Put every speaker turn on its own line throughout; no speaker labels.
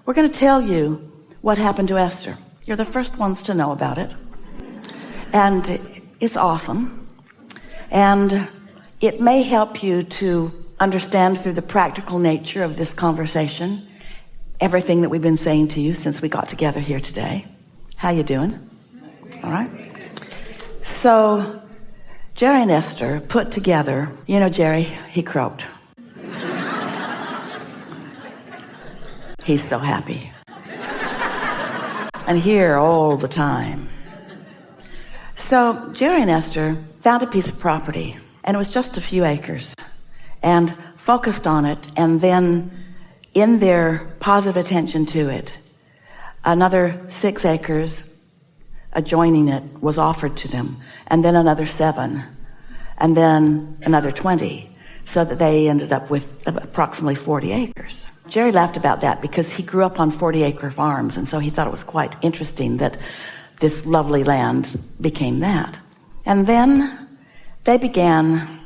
we're going to tell you what happened to Esther. You're the first ones to know about it. And it's awesome. And it may help you to understand through the practical nature of this conversation everything that we've been saying to you since we got together here today. How you doing? All right. So Jerry and Esther put together, you know Jerry, he croaked. He's so happy. And here all the time. So Jerry and Esther found a piece of property, and it was just a few acres, and focused on it, and then in their positive attention to it, another 6 acres adjoining it was offered to them, and then another 7, and then another 20, so that they ended up with approximately 40 acres. Jerry laughed about that because he grew up on 40-acre farms, and so he thought it was quite interesting that this lovely land became that. And then they began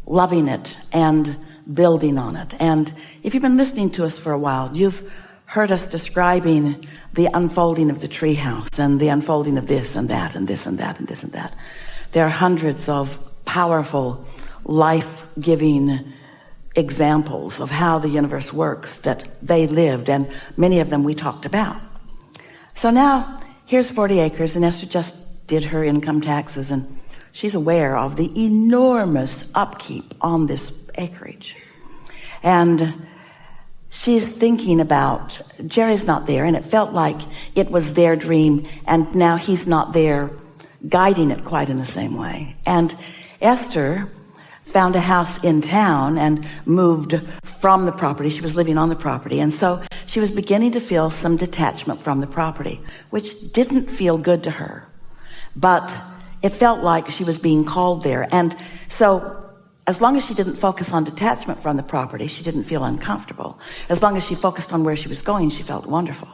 loving it and building on it. And if you've been listening to us for a while, you've heard us describing the unfolding of the treehouse and the unfolding of this and that and this and that and this and that. There are hundreds of powerful, life-giving examples of how the universe works that they lived, and many of them we talked about. So now here's 40 acres, and Esther just did her income taxes, and she's aware of the enormous upkeep on this acreage. And she's thinking about, Jerry's not there, and it felt like it was their dream, and now he's not there guiding it quite in the same way. And Esther found a house in town and moved from the property. She was living on the property, and so she was beginning to feel some detachment from the property, which didn't feel good to her, but it felt like she was being called there. And so as long as she didn't focus on detachment from the property, she didn't feel uncomfortable. As long as she focused on where she was going, she felt wonderful.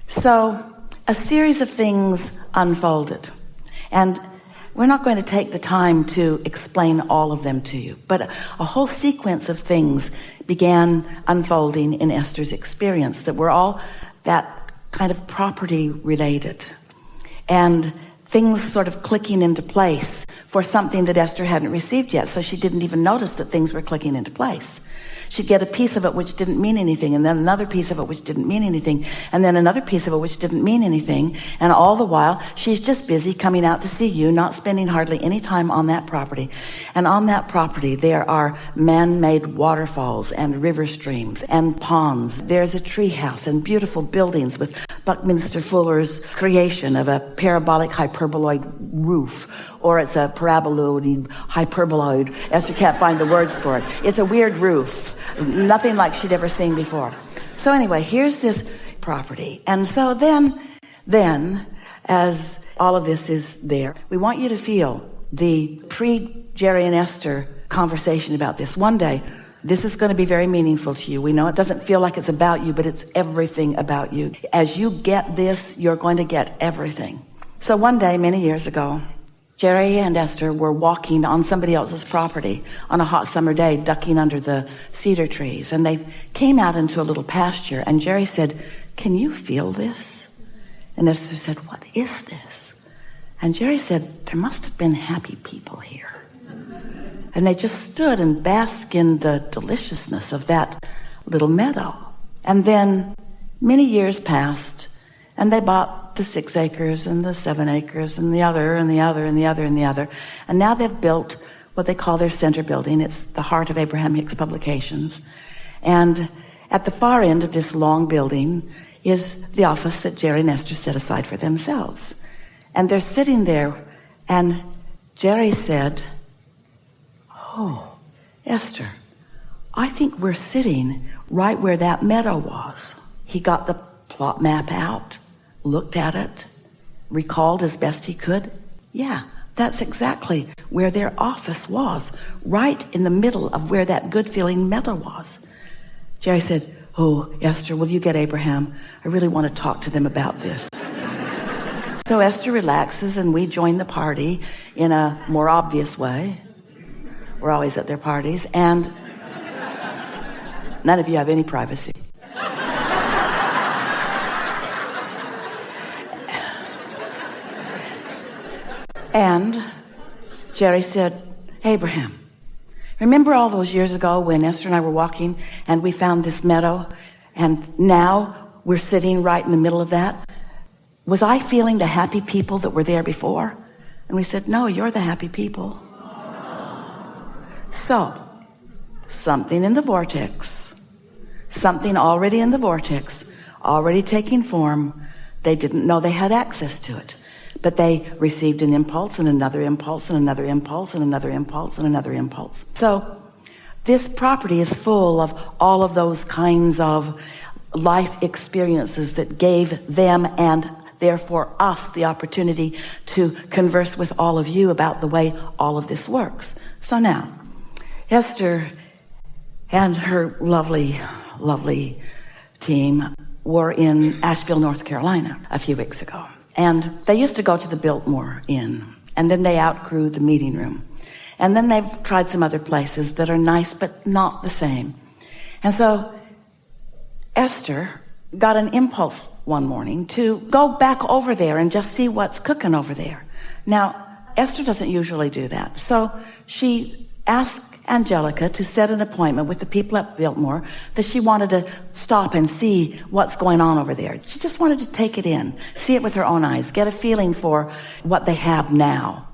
So a series of things unfolded, and we're not going to take the time to explain all of them to you, but a whole sequence of things began unfolding in Esther's experience that were all that kind of property related, and things sort of clicking into place for something that Esther hadn't received yet, so she didn't even notice that things were clicking into place. She'd get a piece of it which didn't mean anything, and then another piece of it which didn't mean anything, and then another piece of it which didn't mean anything. And all the while, she's just busy coming out to see you, not spending hardly any time on that property. And on that property, there are man-made waterfalls and river streams and ponds. There's a tree house and beautiful buildings with Buckminster Fuller's creation of a parabolic hyperboloid roof, or it's a paraboloid hyperboloid. Esther can't find the words for it. It's a weird roof, nothing like she'd ever seen before. So anyway, here's this property. And so then, as all of this is there, we want you to feel the pre-Jerry and Esther conversation about this. One day, this is going to be very meaningful to you. We know it doesn't feel like it's about you, but it's everything about you. As you get this, you're going to get everything. So one day, many years ago, Jerry and Esther were walking on somebody else's property on a hot summer day, ducking under the cedar trees. And they came out into a little pasture, and Jerry said, "Can you feel this?" And Esther said, "What is this?" And Jerry said, "There must have been happy people here." And they just stood and basked in the deliciousness of that little meadow. And then many years passed, and they bought the 6 acres and the 7 acres and the other and the other and the other and the other. And now they've built what they call their center building. It's the heart of Abraham Hicks Publications. And at the far end of this long building is the office that Jerry and Esther set aside for themselves. And they're sitting there, and Jerry said, "Oh, Esther, I think we're sitting right where that meadow was." He got the plot map out, looked at it, recalled as best he could. Yeah, that's exactly where their office was, right in the middle of where that good-feeling meadow was. Jerry said, "Oh, Esther, will you get Abraham? I really want to talk to them about this." So Esther relaxes, and we join the party in a more obvious way. We're always at their parties, and none of you have any privacy. And Jerry said, Abraham, remember all those years ago when Esther and I were walking and we found this meadow, and now we're sitting right in the middle of that? Was I feeling the happy people that were there before? And we said, no, you're the happy people. So, something in the vortex, something already in the vortex, already taking form. They didn't know they had access to it, but they received an impulse and another impulse and another impulse and another impulse and another impulse. So this property is full of all of those kinds of life experiences that gave them and therefore us the opportunity to converse with all of you about the way all of this works. So now, Esther and her lovely, lovely team were in Asheville, North Carolina a few weeks ago. And they used to go to the Biltmore Inn, and then they outgrew the meeting room. And then they've tried some other places that are nice, but not the same. And so Esther got an impulse one morning to go back over there and just see what's cooking over there. Now, Esther doesn't usually do that. So she asked Angelica to set an appointment with the people at Biltmore, that she wanted to stop and see what's going on over there. She just wanted to take it in, see it with her own eyes, get a feeling for what they have now.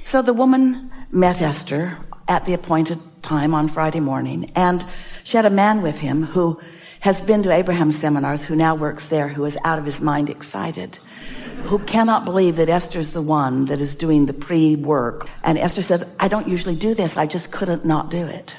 So the woman met Esther at the appointed time on Friday morning, and she had a man with him who has been to Abraham's seminars, who now works there, who is out of his mind excited, who cannot believe that Esther's the one that is doing the pre-work. And Esther said, I don't usually do this. I just couldn't not do it.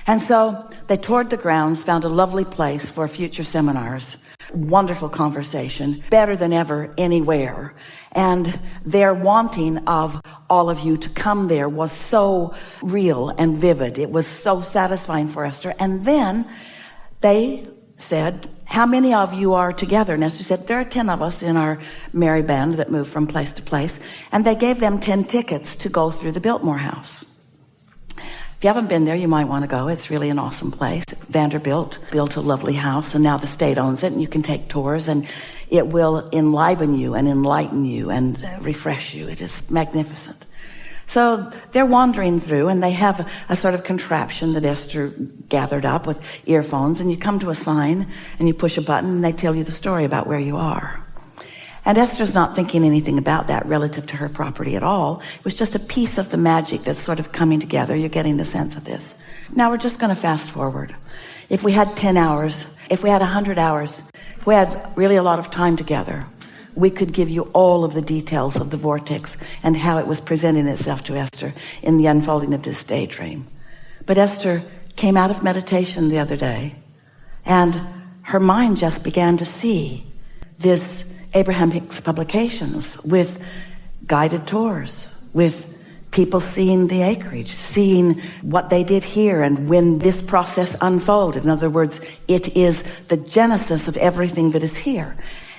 And so they toured the grounds, found a lovely place for future seminars. Wonderful conversation, better than ever anywhere. And their wanting of all of you to come there was so real and vivid. It was so satisfying for Esther. And then they said, how many of you are together? And Esther said, there are 10 of us in our merry band that move from place to place. And they gave them 10 tickets to go through the Biltmore house. If you haven't been there, you might want to go. It's really an awesome place. Vanderbilt built a lovely house, and now the state owns it, and you can take tours, and it will enliven you and enlighten you and refresh you. It is magnificent. So they're wandering through, and they have a sort of contraption that Esther gathered up with earphones, and you come to a sign and you push a button and they tell you the story about where you are. And Esther's not thinking anything about that relative to her property at all. It was just a piece of the magic that's sort of coming together. You're getting the sense of this. Now we're just going to fast forward. If we had 10 hours, if we had 100 hours, if we had really a lot of time together, we could give you all of the details of the vortex and how it was presenting itself to Esther in the unfolding of this daydream. But Esther came out of meditation the other day, and her mind just began to see this Abraham Hicks publications with guided tours, with people seeing the acreage, seeing what they did here and when this process unfolded. In other words, it is the genesis of everything that is here.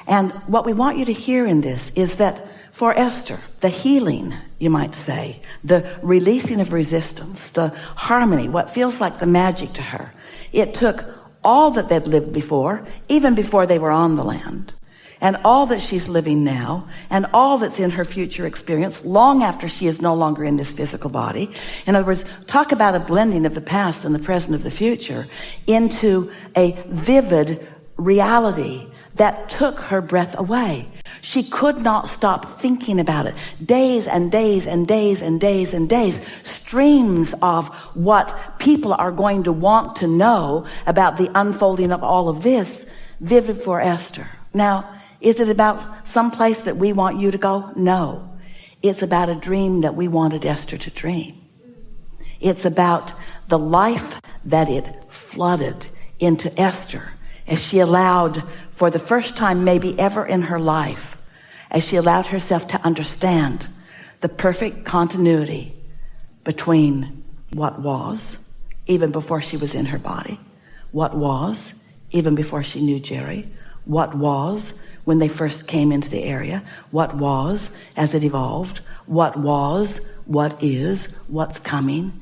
And what we want you to hear in this is that for Esther, the healing, you might say, the releasing of resistance, the harmony, what feels like the magic to her, it took all that they'd lived before, even before they were on the land, and all that she's living now, and all that's in her future experience long after she is no longer in this physical body. In other words, talk about a blending of the past and the present of the future into a vivid reality that took her breath away. She could not stop thinking about it. Days and days and days and days and days. Streams of what people are going to want to know about the unfolding of all of this. Vivid for Esther. Now, is it about some place that we want you to go? No. It's about a dream that we wanted Esther to dream. It's about the life that it flooded into Esther as she allowed, for the first time maybe ever in her life, as she allowed herself to understand the perfect continuity between what was, even before she was in her body, what was, even before she knew Jerry, what was when they first came into the area, what was as it evolved, what was, what is, what's coming.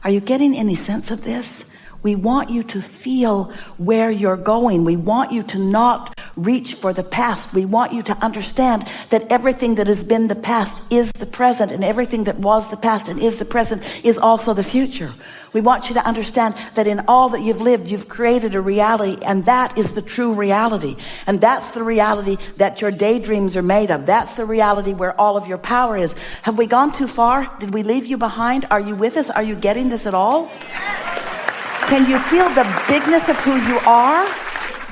Are you getting any sense of this? We want you to feel where you're going. We want you to not reach for the past. We want you to understand that everything that has been the past is the present, and everything that was the past and is the present is also the future. We want you to understand that in all that you've lived, you've created a reality, and that is the true reality. And that's the reality that your daydreams are made of. That's the reality where all of your power is. Have we gone too far? Did we leave you behind? Are you with us? Are you getting this at all? Can you feel the bigness of who you are?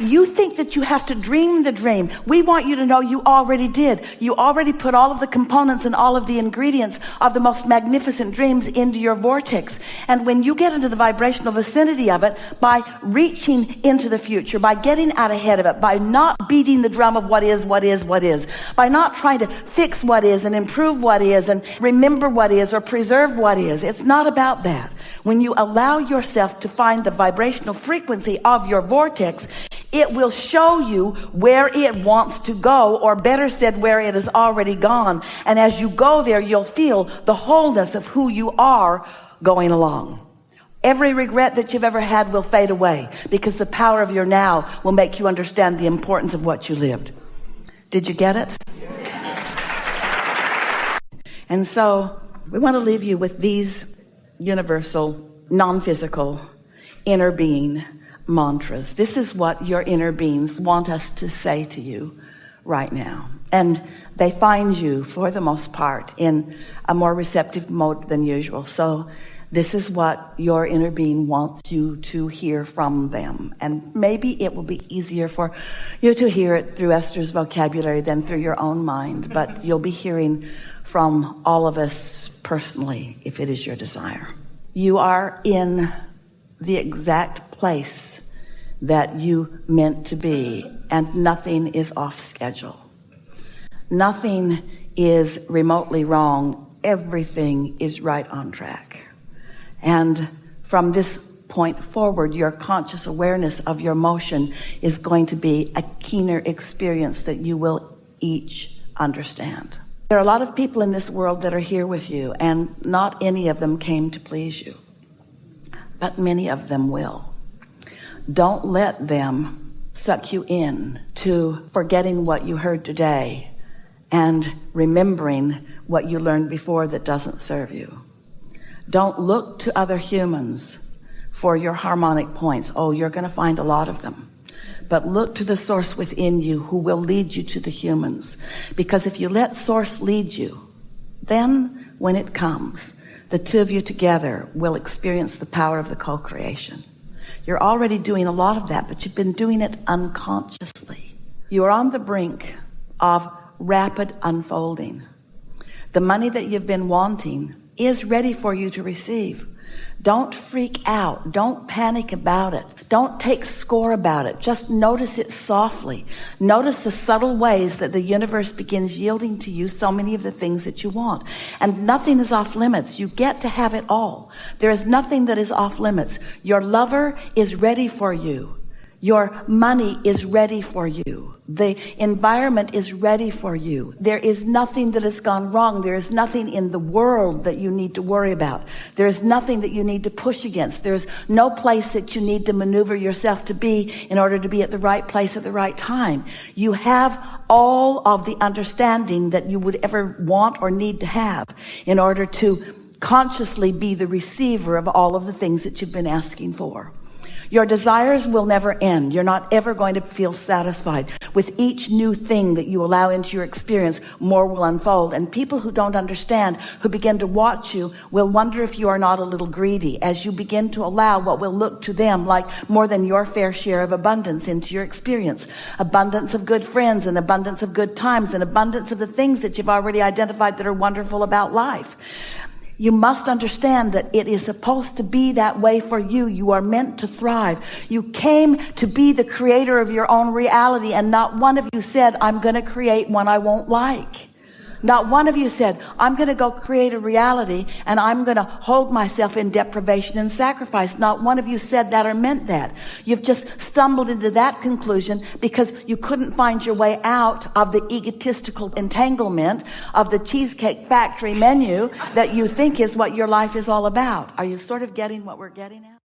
You think that you have to dream the dream. We want you to know you already did. You already put all of the components and all of the ingredients of the most magnificent dreams into your vortex. And when you get into the vibrational vicinity of it, by reaching into the future, by getting out ahead of it, by not beating the drum of what is, by not trying to fix what is and improve what is and remember what is or preserve what is, it's not about that. When you allow yourself to find the vibrational frequency of your vortex, it will show you where it wants to go, or better said, where it has already gone. And as you go there, you'll feel the wholeness of who you are going along. Every regret that you've ever had will fade away, because the power of your now will make you understand the importance of what you lived. Did you get it? And so we want to leave you with these universal, non-physical, inner being mantras. This is what your inner beings want us to say to you right now. And they find you, for the most part, in a more receptive mode than usual. So this is what your inner being wants you to hear from them. And maybe it will be easier for you to hear it through Esther's vocabulary than through your own mind, but you'll be hearing from all of us personally, if it is your desire. You are in the exact place that you meant to be, and nothing is off schedule. Nothing is remotely wrong. Everything is right on track. And from this point forward, your conscious awareness of your motion is going to be a keener experience that you will each understand. There are a lot of people in this world that are here with you, and not any of them came to please you, but many of them will. Don't let them suck you in to forgetting what you heard today and remembering what you learned before that doesn't serve you. Don't look to other humans for your harmonic points. Oh, you're going to find a lot of them. But look to the source within you who will lead you to the humans. Because if you let source lead you, then when it comes, the two of you together will experience the power of the co-creation. You're already doing a lot of that, but you've been doing it unconsciously. You are on the brink of rapid unfolding. The money that you've been wanting is ready for you to receive. Don't freak out. Don't panic about it. Don't take score about it. Just notice it softly. Notice the subtle ways that the universe begins yielding to you so many of the things that you want. And nothing is off limits. You get to have it all. There is nothing that is off limits. Your lover is ready for you. Your money is ready for you. The environment is ready for you. There is nothing that has gone wrong. There is nothing in the world that you need to worry about. There is nothing that you need to push against. There's no place that you need to maneuver yourself to be in order to be at the right place at the right time. You have all of the understanding that you would ever want or need to have in order to consciously be the receiver of all of the things that you've been asking for. Your desires will never end. You're not ever going to feel satisfied. With each new thing that you allow into your experience, more will unfold. And people who don't understand, who begin to watch you, will wonder if you are not a little greedy as you begin to allow what will look to them like more than your fair share of abundance into your experience. Abundance of good friends, and abundance of good times, and abundance of the things that you've already identified that are wonderful about life. You must understand that it is supposed to be that way for you. You are meant to thrive. You came to be the creator of your own reality, and not one of you said, I'm going to create one I won't like. Not one of you said, I'm going to go create a reality and I'm going to hold myself in deprivation and sacrifice. Not one of you said that or meant that. You've just stumbled into that conclusion because you couldn't find your way out of the egotistical entanglement of the Cheesecake Factory menu that you think is what your life is all about. Are you sort of getting what we're getting at?